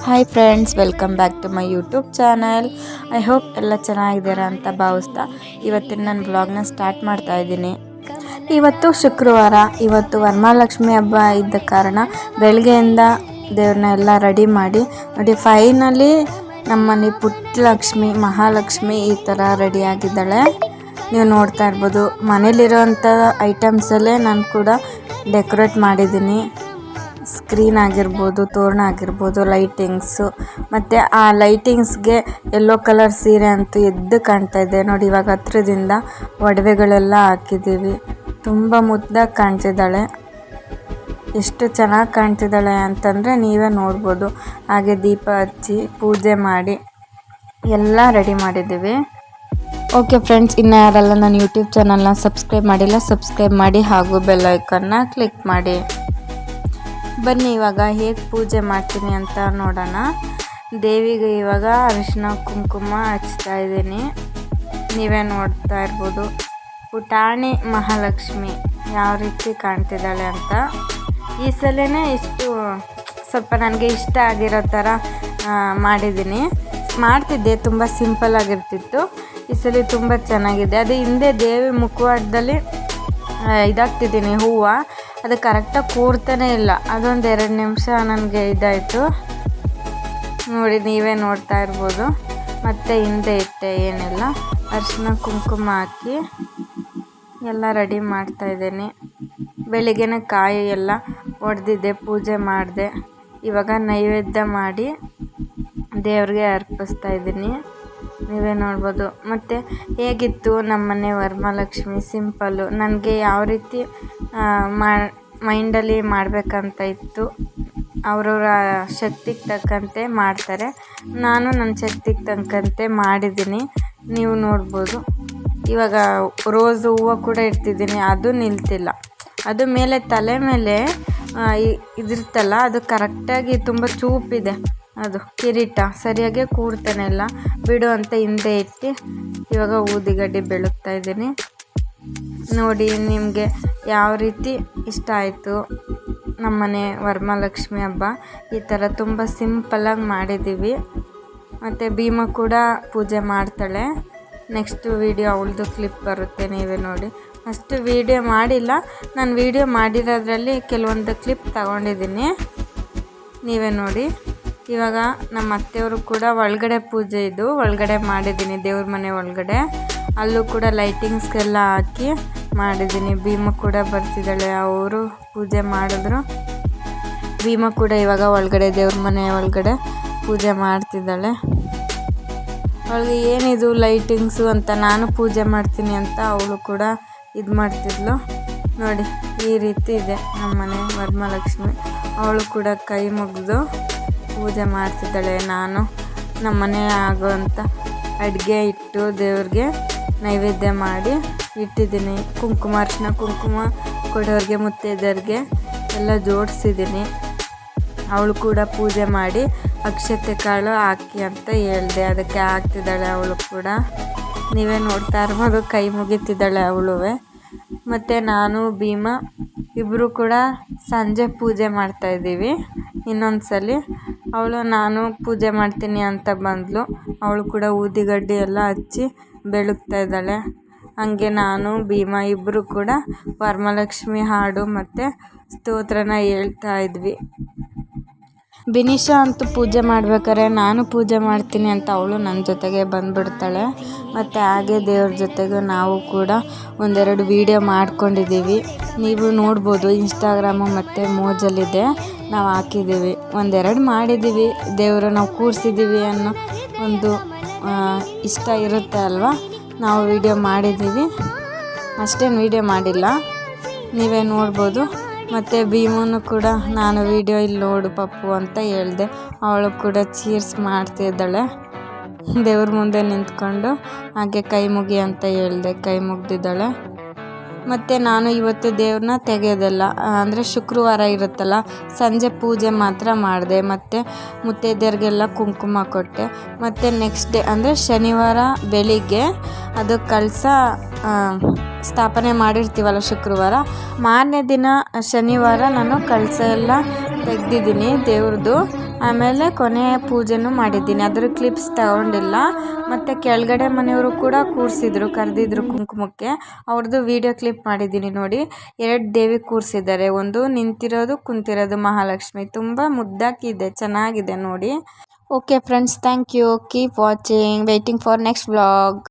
Hi friends, welcome back to my YouTube channel. I hope ಎಲ್ಲ ಚೆನ್ನಾಗಿದ್ದೀರಾ ಅಂತ ಭಾವಿಸ್ತಾ ಇವತ್ತಿನ ನನ್ನ ವ್ಲಾಗ್ನ ಸ್ಟಾರ್ಟ್ ಮಾಡ್ತಾ ಇದ್ದೀನಿ. ಇವತ್ತು ಶುಕ್ರವಾರ, ಇವತ್ತು ವರಮಹಾಲಕ್ಷ್ಮಿ ಹಬ್ಬ ಇದ್ದ ಕಾರಣ ಬೆಳಗ್ಗೆಯಿಂದ ದೇವ್ರನ್ನ ಎಲ್ಲ ರೆಡಿ ಮಾಡಿ ನೋಡಿ. ಫೈನಲಿ ನಮ್ಮನೆ ಪುಟ್ಟಲಕ್ಷ್ಮಿ ಮಹಾಲಕ್ಷ್ಮಿ ಈ ಥರ ರೆಡಿ ಆಗಿದ್ದಾಳೆ. ನೀವು ನೋಡ್ತಾ ಇರ್ಬೋದು, ಮನೇಲಿರೋವಂಥ ಐಟಮ್ಸಲ್ಲೇ ನಾನು ಕೂಡ ಡೆಕೋರೇಟ್ ಮಾಡಿದ್ದೀನಿ. ಸ್ಕ್ರೀನ್ ಆಗಿರ್ಬೋದು, ತೋರಣ ಆಗಿರ್ಬೋದು, ಲೈಟಿಂಗ್ಸು, ಮತ್ತು ಆ ಲೈಟಿಂಗ್ಸ್ಗೆ ಯೆಲ್ಲೋ ಕಲರ್ ಸೀರೆ ಅಂತೂ ಎದ್ದು ಕಾಣ್ತಾ ಇದೆ ನೋಡಿ. ಇವಾಗ ಹತ್ರದಿಂದ ಒಡವೆಗಳೆಲ್ಲ ಹಾಕಿದ್ದೀವಿ. ತುಂಬ ಮುದ್ದಾಗಿ ಕಾಣ್ತಿದ್ದಾಳೆ. ಎಷ್ಟು ಚೆನ್ನಾಗಿ ಕಾಣ್ತಿದ್ದಾಳೆ ಅಂತಂದರೆ ನೀವೇ ನೋಡ್ಬೋದು. ಹಾಗೆ ದೀಪ ಹಚ್ಚಿ ಪೂಜೆ ಮಾಡಿ ಎಲ್ಲ ರೆಡಿ ಮಾಡಿದ್ದೀವಿ. ಓಕೆ ಫ್ರೆಂಡ್ಸ್, ಇನ್ನು ಯಾರೆಲ್ಲ ನನ್ನ ಯೂಟ್ಯೂಬ್ ಚಾನಲ್ನ ಸಬ್ಸ್ಕ್ರೈಬ್ ಮಾಡಿಲ್ಲ, ಸಬ್ಸ್ಕ್ರೈಬ್ ಮಾಡಿ ಹಾಗೂ ಬೆಲ್ ಐಕನ್ನ ಕ್ಲಿಕ್ ಮಾಡಿ. ಬನ್ನಿ ಇವಾಗ ಹೇಗೆ ಪೂಜೆ ಮಾಡ್ತೀನಿ ಅಂತ ನೋಡೋಣ. ದೇವಿಗೆ ಇವಾಗ ಅರಿಶಿನ ಕುಂಕುಮ ಹಚ್ತಾ ಇದ್ದೀನಿ. ನೀವೇ ನೋಡ್ತಾ ಇರ್ಬೋದು ಪುಟಾಣಿ ಮಹಾಲಕ್ಷ್ಮಿ ಯಾವ ರೀತಿ ಕಾಣ್ತಿದ್ದಾಳೆ ಅಂತ. ಈ ಸಲನೇ ಇಷ್ಟು ಸ್ವಲ್ಪ ನನಗೆ ಇಷ್ಟ ಆಗಿರೋ ಥರ ಮಾಡಿದ್ದೀನಿ. ಮಾಡ್ತಿದ್ದೆ, ತುಂಬ ಸಿಂಪಲ್ ಆಗಿರ್ತಿತ್ತು. ಈ ಸಲ ತುಂಬ ಚೆನ್ನಾಗಿದೆ. ಅದು ಹಿಂದೆ ದೇವಿ ಮುಖವಾಡದಲ್ಲಿ ಇದಾಗ್ತಿದ್ದೀನಿ ಹೂವು, ಅದು ಕರೆಕ್ಟಾಗಿ ಕೂರ್ತಾನೆ ಇಲ್ಲ. ಅದೊಂದು 2 ನಿಮಿಷ ನನಗೆ ಇದಾಯಿತು ನೋಡಿ. ನೀವೇ ನೋಡ್ತಾ ಇರ್ಬೋದು. ಮತ್ತು ಹಿಂದೆ ಇಟ್ಟೆ, ಏನೆಲ್ಲ ಅರಿಶಿನ ಕುಂಕುಮ ಹಾಕಿ ಎಲ್ಲ ರೆಡಿ ಮಾಡ್ತಾಯಿದ್ದೀನಿ. ಬೆಳಿಗ್ಗೆನೇ ಕಾಯಿ ಎಲ್ಲ ಒಡೆದಿದ್ದೆ, ಪೂಜೆ ಮಾಡಿದೆ. ಇವಾಗ ನೈವೇದ್ಯ ಮಾಡಿ ದೇವ್ರಿಗೆ ಅರ್ಪಿಸ್ತಾ ಇದ್ದೀನಿ. ನೀವೇ ನೋಡ್ಬೋದು. ಮತ್ತು ಹೇಗಿತ್ತು ನಮ್ಮನೆ ವರಮಹಾಲಕ್ಷ್ಮಿ ಸಿಂಪಲ್ಲು. ನನಗೆ ಯಾವ ರೀತಿ ಮೈಂಡಲ್ಲಿ ಮಾಡಬೇಕಂತ ಇತ್ತು. ಅವರವರ ಶಕ್ತಿಗೆ ತಕ್ಕಂತೆ ಮಾಡ್ತಾರೆ. ನಾನು ನನ್ನ ಶಕ್ತಿಗೆ ತಕ್ಕಂತೆ ಮಾಡಿದ್ದೀನಿ. ನೀವು ನೋಡ್ಬೋದು. ಇವಾಗ ರೋಸ್ ಹೂವು ಕೂಡ ಇಡ್ತಿದ್ದೀನಿ, ಅದು ನಿಲ್ತಿಲ್ಲ. ಅದು ಮೇಲೆ ತಲೆ ಮೇಲೆ ಇದಿರ್ತಲ್ಲ, ಅದು ಕರೆಕ್ಟಾಗಿ ತುಂಬ ಚೂಪಿದೆ. ಅದು ಕಿರೀಟ ಸರಿಯಾಗಿ ಕೂರ್ತಾನೆ ಇಲ್ಲ. ಬಿಡು ಅಂತ ಹಿಂದೆ ಇಟ್ಟು ಇವಾಗ ಊದಿಗಡ್ಡಿ ಬೆಳಗ್ತಾ ಇದ್ದೀನಿ ನೋಡಿ. ನಿಮಗೆ ಯಾವ ರೀತಿ ಇಷ್ಟ ಆಯಿತು ನಮ್ಮನೆ ವರಮಹಾಲಕ್ಷ್ಮಿ ಹಬ್ಬ? ಈ ಥರ ತುಂಬ ಸಿಂಪಲ್ಲಾಗಿ ಮಾಡಿದ್ದೀವಿ. ಮತ್ತು ಭೀಮ ಕೂಡ ಪೂಜೆ ಮಾಡ್ತಾಳೆ. ನೆಕ್ಸ್ಟ್ ವೀಡಿಯೋ ಅವಳದು ಕ್ಲಿಪ್ ಬರುತ್ತೆ, ನೀವೇ ನೋಡಿ. ಅಷ್ಟು ವೀಡಿಯೋ ಮಾಡಿಲ್ಲ, ನಾನು ವೀಡಿಯೋ ಮಾಡಿರೋದ್ರಲ್ಲಿ ಕೆಲವೊಂದು ಕ್ಲಿಪ್ ತಗೊಂಡಿದ್ದೀನಿ, ನೀವೇ ನೋಡಿ. ಇವಾಗ ನಮ್ಮ ಅತ್ತೆಯವರು ಕೂಡ ಒಳಗಡೆ ಪೂಜೆ ಇದು ಒಳಗಡೆ ಮಾಡಿದ್ದೀನಿ, ದೇವ್ರ ಮನೆ ಒಳಗಡೆ. ಅಲ್ಲೂ ಕೂಡ ಲೈಟಿಂಗ್ಸ್ಗೆಲ್ಲ ಹಾಕಿ ಮಾಡಿದ್ದೀನಿ. ಭೀಮ ಕೂಡ ಬರ್ತಿದ್ದಾಳೆ, ಅವರು ಪೂಜೆ ಮಾಡಿದ್ರು. ಭೀಮ ಕೂಡ ಇವಾಗ ಒಳಗಡೆ ದೇವ್ರ ಮನೆ ಒಳಗಡೆ ಪೂಜೆ ಮಾಡ್ತಿದ್ದಾಳೆ. ಅವಳಿಗೆ ಏನಿದು ಲೈಟಿಂಗ್ಸು ಅಂತ, ನಾನು ಪೂಜೆ ಮಾಡ್ತೀನಿ ಅಂತ ಅವಳು ಕೂಡ ಇದು ಮಾಡ್ತಿದ್ಲು ನೋಡಿ. ಈ ರೀತಿ ಇದೆ ನಮ್ಮನೆ ವರಮಹಾಲಕ್ಷ್ಮಿ. ಅವಳು ಕೂಡ ಕೈ ಮುಗಿದು ಪೂಜೆ ಮಾಡ್ತಿದ್ದಾಳೆ. ನಾನು ನಮ್ಮನೆ ಆಗೋವಂಥ ಅಡುಗೆ ಇಟ್ಟು ದೇವ್ರಿಗೆ ನೈವೇದ್ಯ ಮಾಡಿ ಇಟ್ಟಿದ್ದೀನಿ. ಕುಂಕುಮ, ಅರಿಶಿನ ಕುಂಕುಮ ಕೊಡೋರಿಗೆ ಮುತ್ತೈದೆಯರಿಗೆ ಎಲ್ಲ ಜೋಡಿಸಿದ್ದೀನಿ. ಅವಳು ಕೂಡ ಪೂಜೆ ಮಾಡಿ ಅಕ್ಷತೆ ಕಾಳು ಹಾಕಿ ಅಂತ ಹೇಳಿದೆ, ಅದಕ್ಕೆ ಹಾಕ್ತಿದ್ದಾಳೆ ಅವಳು ಕೂಡ. ನೀವೇ ನೋಡ್ತಾ ಇರ್ಬೋದು, ಕೈ ಮುಗಿತಿದ್ದಾಳೆ ಅವಳು. ಮತ್ತು ನಾನು ಭೀಮ ಇಬ್ಬರು ಕೂಡ ಸಂಜೆ ಪೂಜೆ ಮಾಡ್ತಾಯಿದ್ದೀವಿ. ಇನ್ನೊಂದು ಸಲ ಅವಳು ನಾನು ಪೂಜೆ ಮಾಡ್ತೀನಿ ಅಂತ ಬಂದಳು. ಅವಳು ಕೂಡ ಊದಿಗಡ್ಡಿ ಎಲ್ಲ ಹಚ್ಚಿ ಬೆಳಗ್ತಾ ಇದ್ದಾಳೆ. ಹಾಗೆ ನಾನು ಭೀಮ ಇಬ್ಬರು ಕೂಡ ವರಮಹಾಲಕ್ಷ್ಮಿ ಹಾಡು ಮತ್ತು ಸ್ತೋತ್ರನ ಹೇಳ್ತಾ ಇದ್ವಿ. ಬಿನಿಶಾ ಅಂತೂ ಪೂಜೆ ಮಾಡ್ಬೇಕಾದ್ರೆ ನಾನು ಪೂಜೆ ಮಾಡ್ತೀನಿ ಅಂತ ಅವಳು ನನ್ನ ಜೊತೆಗೆ ಬಂದುಬಿಡ್ತಾಳೆ. ಮತ್ತು ಹಾಗೆ ದೇವ್ರ ಜೊತೆಗೆ ನಾವು ಕೂಡ ಒಂದೆರಡು ವೀಡಿಯೋ ಮಾಡ್ಕೊಂಡಿದ್ದೀವಿ. ನೀವು ನೋಡ್ಬೋದು, ಇನ್ಸ್ಟಾಗ್ರಾಮು ಮತ್ತು ಮೋಜಲ್ಲಿದೆ, ನಾವು ಹಾಕಿದ್ದೀವಿ. ಒಂದೆರಡು ಮಾಡಿದ್ದೀವಿ. ದೇವರು ನಾವು ಕೂರಿಸಿದ್ದೀವಿ ಅನ್ನೋ ಒಂದು ಇಷ್ಟ ಇರುತ್ತೆ ಅಲ್ವಾ, ನಾವು ವೀಡಿಯೋ ಮಾಡಿದ್ದೀವಿ. ಅಷ್ಟೇನು ವೀಡಿಯೋ ಮಾಡಿಲ್ಲ, ನೀವೇ ನೋಡ್ಬೋದು. ಮತ್ತು ಭೀಮನು ಕೂಡ ನಾನು ವೀಡಿಯೋ ಇಲ್ಲಿ ನೋಡು ಪಪ್ಪು ಅಂತ ಹೇಳಿದೆ. ಅವಳು ಕೂಡ ಚೀರ್ಸ್ ಮಾಡ್ತಿದ್ದಾಳೆ ದೇವ್ರ ಮುಂದೆ ನಿಂತ್ಕೊಂಡು. ಹಾಗೆ ಕೈ ಮುಗಿ ಅಂತ ಹೇಳಿದೆ, ಕೈ ಮುಗ್ದಿದ್ದಾಳೆ. ಮತ್ತು ನಾನು ಇವತ್ತು ದೇವ್ರನ್ನ ತೆಗೆಯೋದಲ್ಲ, ಅಂದರೆ ಶುಕ್ರವಾರ ಇರುತ್ತಲ್ಲ, ಸಂಜೆ ಪೂಜೆ ಮಾತ್ರ ಮಾಡಿದೆ. ಮತ್ತು ಮುತ್ತೈದೆಯರಿಗೆಲ್ಲ ಕುಂಕುಮ ಕೊಟ್ಟೆ. ಮತ್ತು ನೆಕ್ಸ್ಟ್ ಡೇ ಅಂದರೆ ಶನಿವಾರ ಬೆಳಿಗ್ಗೆ ಅದು ಕಳಸ ಸ್ಥಾಪನೆ ಮಾಡಿರ್ತೀವಲ್ಲ ಶುಕ್ರವಾರ, ಮಾರನೇ ದಿನ ಶನಿವಾರ ನಾನು ಕಳಸ ಎಲ್ಲ ತೆಗೆದಿದ್ದೀನಿ ದೇವ್ರದ್ದು. ಆಮೇಲೆ ಕೊನೆ ಪೂಜೆನೂ ಮಾಡಿದ್ದೀನಿ. ಅದ್ರ ಕ್ಲಿಪ್ಸ್ ತಗೊಂಡಿಲ್ಲ. ಮತ್ತು ಕೆಳಗಡೆ ಮನೆಯವರು ಕೂಡ ಕೂರಿಸಿದ್ರು, ಕರೆದಿದ್ರು ಕುಂಕುಮಕ್ಕೆ. ಅವ್ರದ್ದು ವಿಡಿಯೋ ಕ್ಲಿಪ್ ಮಾಡಿದ್ದೀನಿ ನೋಡಿ. 2 ದೇವಿ ಕೂರಿಸಿದ್ದಾರೆ, ಒಂದು ನಿಂತಿರೋದು ಕುಂತಿರೋದು ಮಹಾಲಕ್ಷ್ಮಿ. ತುಂಬ ಮುದ್ದಾಗಿದೆ, ಚೆನ್ನಾಗಿದೆ ನೋಡಿ. Okay friends, thank you. Keep watching, waiting for next vlog.